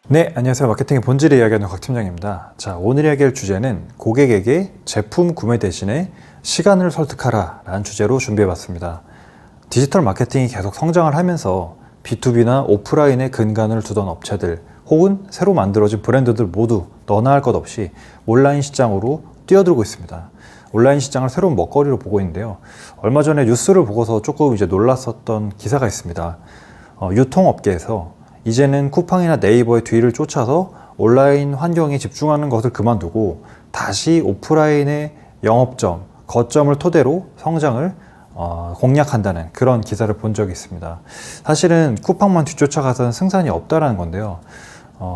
네, 안녕하세요. 마케팅의 본질을 이야기하는 곽 팀장입니다. 자, 오늘 이야기할 주제는 고객에게 제품 구매 대신에 시간을 설득하라 라는 주제로 준비해봤습니다. 디지털 마케팅이 계속 성장을 하면서 B2B나 오프라인에 근간을 두던 업체들 혹은 새로 만들어진 브랜드들 모두 너나 할 것 없이 온라인 시장으로 뛰어들고 있습니다. 온라인 시장을 새로운 먹거리로 보고 있는데요. 얼마 전에 뉴스를 보고서 조금 놀랐었던 기사가 있습니다. 유통업계에서 이제는 쿠팡이나 네이버의 뒤를 쫓아서 온라인 환경에 집중하는 것을 그만두고 다시 오프라인의 영업점, 거점을 토대로 성장을 공략한다는 그런 기사를 본 적이 있습니다. 사실은 쿠팡만 뒤쫓아가서는 승산이 없다라는 건데요.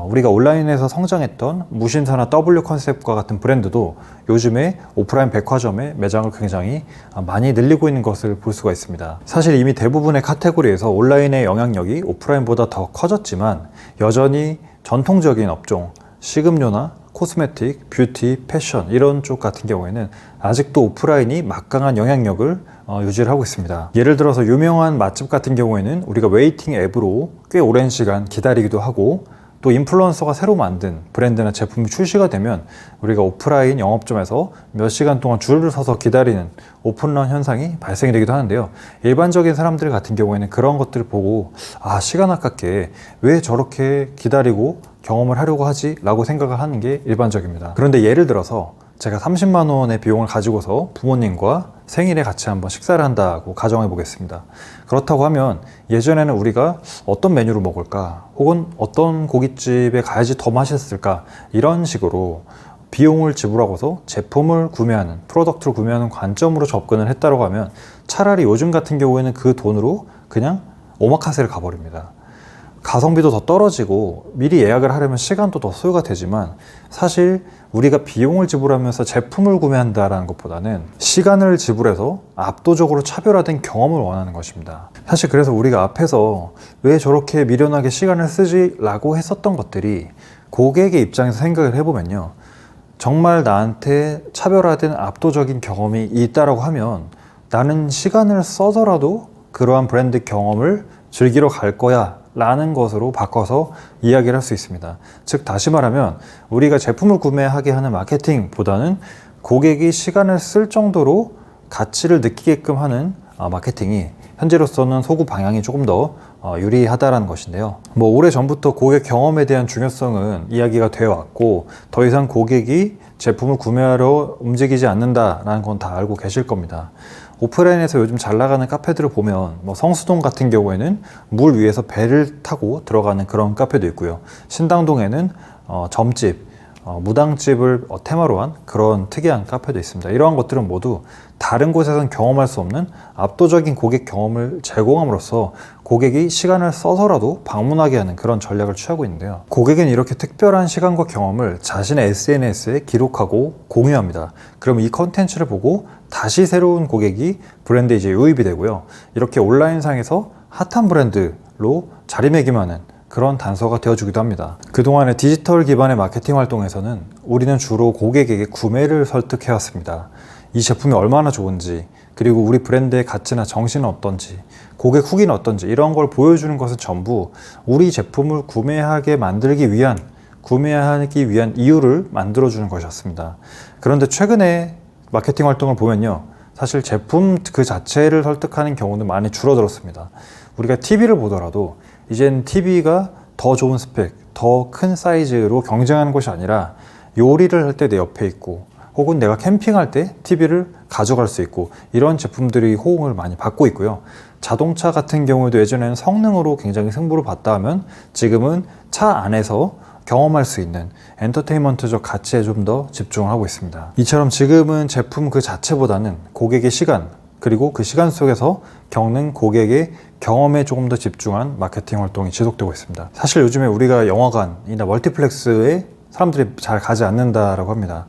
우리가 온라인에서 성장했던 무신사나 W컨셉과 같은 브랜드도 요즘에 오프라인 백화점에 매장을 굉장히 많이 늘리고 있는 것을 볼 수가 있습니다. 사실 이미 대부분의 카테고리에서 온라인의 영향력이 오프라인보다 더 커졌지만 여전히 전통적인 업종, 식음료나 코스메틱, 뷰티, 패션 이런 쪽 같은 경우에는 아직도 오프라인이 막강한 영향력을 유지를 하고 있습니다. 예를 들어서 유명한 맛집 같은 경우에는 우리가 웨이팅 앱으로 꽤 오랜 시간 기다리기도 하고 또 인플루언서가 새로 만든 브랜드나 제품이 출시가 되면 우리가 오프라인 영업점에서 몇 시간 동안 줄을 서서 기다리는 오픈런 현상이 발생이 되기도 하는데요. 일반적인 사람들 같은 경우에는 그런 것들을 보고 시간 아깝게 왜 저렇게 기다리고 경험을 하려고 하지? 라고 생각을 하는 게 일반적입니다. 그런데 예를 들어서 제가 30만 원의 비용을 가지고서 부모님과 생일에 같이 한번 식사를 한다고 가정해 보겠습니다. 그렇다고 하면 예전에는 우리가 어떤 메뉴를 먹을까 혹은 어떤 고깃집에 가야지 더 맛있을까 이런 식으로 비용을 지불하고서 제품을 구매하는, 프로덕트를 구매하는 관점으로 접근을 했다고 하면 차라리 요즘 같은 경우에는 그 돈으로 그냥 오마카세를 가버립니다. 가성비도 더 떨어지고 미리 예약을 하려면 시간도 더 소요가 되지만 사실 우리가 비용을 지불하면서 제품을 구매한다는 것보다는 시간을 지불해서 압도적으로 차별화된 경험을 원하는 것입니다. 사실 그래서 우리가 앞에서 왜 저렇게 미련하게 시간을 쓰지? 라고 했었던 것들이 고객의 입장에서 생각을 해보면요. 정말 나한테 차별화된 압도적인 경험이 있다라고 하면 나는 시간을 써서라도 그러한 브랜드 경험을 즐기러 갈 거야 라는 것으로 바꿔서 이야기를 할 수 있습니다. 즉 다시 말하면 우리가 제품을 구매하게 하는 마케팅보다는 고객이 시간을 쓸 정도로 가치를 느끼게끔 하는 마케팅이 현재로서는 소구 방향이 조금 더 유리하다라는 것인데요. 오래전부터 고객 경험에 대한 중요성은 이야기가 되어 왔고 더 이상 고객이 제품을 구매하러 움직이지 않는다라는 건 다 알고 계실 겁니다. 오프라인에서 요즘 잘 나가는 카페들을 보면 성수동 같은 경우에는 물 위에서 배를 타고 들어가는 그런 카페도 있고요. 신당동에는 점집, 무당집을 테마로 한 그런 특이한 카페도 있습니다. 이러한 것들은 모두 다른 곳에서는 경험할 수 없는 압도적인 고객 경험을 제공함으로써 고객이 시간을 써서라도 방문하게 하는 그런 전략을 취하고 있는데요. 고객은 이렇게 특별한 시간과 경험을 자신의 SNS에 기록하고 공유합니다. 그럼 이 컨텐츠를 보고 다시 새로운 고객이 브랜드에 유입이 되고요. 이렇게 온라인상에서 핫한 브랜드로 자리매김하는 그런 단서가 되어주기도 합니다. 그동안의 디지털 기반의 마케팅 활동에서는 우리는 주로 고객에게 구매를 설득해왔습니다. 이 제품이 얼마나 좋은지, 그리고 우리 브랜드의 가치나 정신은 어떤지, 고객 후기는 어떤지 이런 걸 보여주는 것은 전부 우리 제품을 구매하기 위한 이유를 만들어주는 것이었습니다. 그런데 최근에 마케팅 활동을 보면요. 사실 제품 그 자체를 설득하는 경우는 많이 줄어들었습니다. 우리가 TV를 보더라도 이젠 TV가 더 좋은 스펙, 더 큰 사이즈로 경쟁하는 것이 아니라 요리를 할 때 내 옆에 있고 혹은 내가 캠핑할 때 TV를 가져갈 수 있고 이런 제품들이 호응을 많이 받고 있고요. 자동차 같은 경우에도 예전에는 성능으로 굉장히 승부를 봤다 하면 지금은 차 안에서 경험할 수 있는 엔터테인먼트적 가치에 좀 더 집중을 하고 있습니다. 이처럼 지금은 제품 그 자체보다는 고객의 시간, 그리고 그 시간 속에서 겪는 고객의 경험에 조금 더 집중한 마케팅 활동이 지속되고 있습니다. 사실 요즘에 우리가 영화관이나 멀티플렉스에 사람들이 잘 가지 않는다라고 합니다.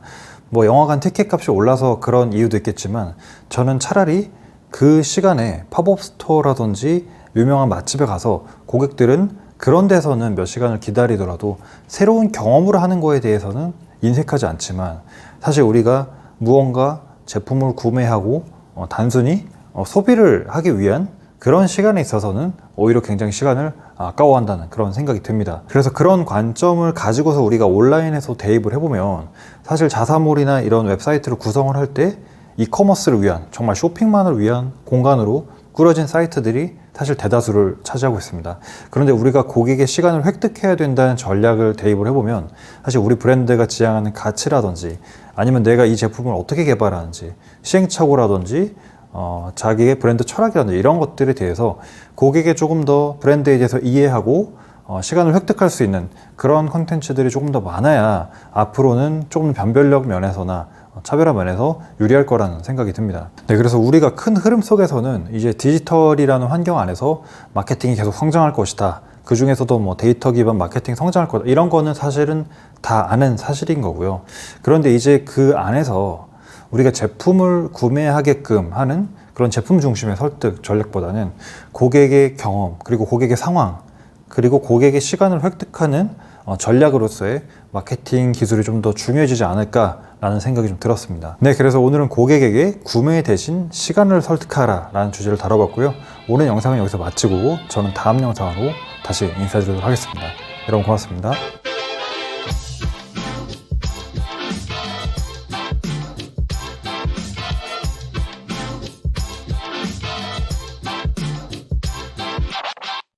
영화관 티켓 값이 올라서 그런 이유도 있겠지만 저는 차라리 그 시간에 팝업 스토어라든지 유명한 맛집에 가서 고객들은 그런 데서는 몇 시간을 기다리더라도 새로운 경험을 하는 거에 대해서는 인색하지 않지만 사실 우리가 무언가 제품을 구매하고 단순히 소비를 하기 위한 그런 시간에 있어서는 오히려 굉장히 시간을 아까워한다는 그런 생각이 듭니다. 그래서 그런 관점을 가지고서 우리가 온라인에서 대입을 해보면 사실 자사몰이나 이런 웹사이트를 구성을 할 때 이커머스를 위한, 정말 쇼핑만을 위한 공간으로 꾸려진 사이트들이 사실 대다수를 차지하고 있습니다. 그런데 우리가 고객의 시간을 획득해야 된다는 전략을 대입을 해보면 사실 우리 브랜드가 지향하는 가치라든지 아니면 내가 이 제품을 어떻게 개발하는지, 시행착오라든지 자기의 브랜드 철학이라든지 이런 것들에 대해서 고객의 조금 더 브랜드에 대해서 이해하고 시간을 획득할 수 있는 그런 컨텐츠들이 조금 더 많아야 앞으로는 조금 변별력 면에서나 차별화 면에서 유리할 거라는 생각이 듭니다. 네, 그래서 우리가 큰 흐름 속에서는 이제 디지털이라는 환경 안에서 마케팅이 계속 성장할 것이다. 그 중에서도 뭐 데이터 기반 마케팅 성장할 거다. 이런 거는 사실은 다 아는 사실인 거고요. 그런데 이제 그 안에서 우리가 제품을 구매하게끔 하는 그런 제품 중심의 설득 전략보다는 고객의 경험, 그리고 고객의 상황, 그리고 고객의 시간을 획득하는 전략으로서의 마케팅 기술이 좀 더 중요해지지 않을까라는 생각이 좀 들었습니다. 네, 그래서 오늘은 고객에게 구매 대신 시간을 설득하라 라는 주제를 다뤄봤고요. 오늘 영상은 여기서 마치고 저는 다음 영상으로 다시 인사드리도록 하겠습니다. 여러분 고맙습니다.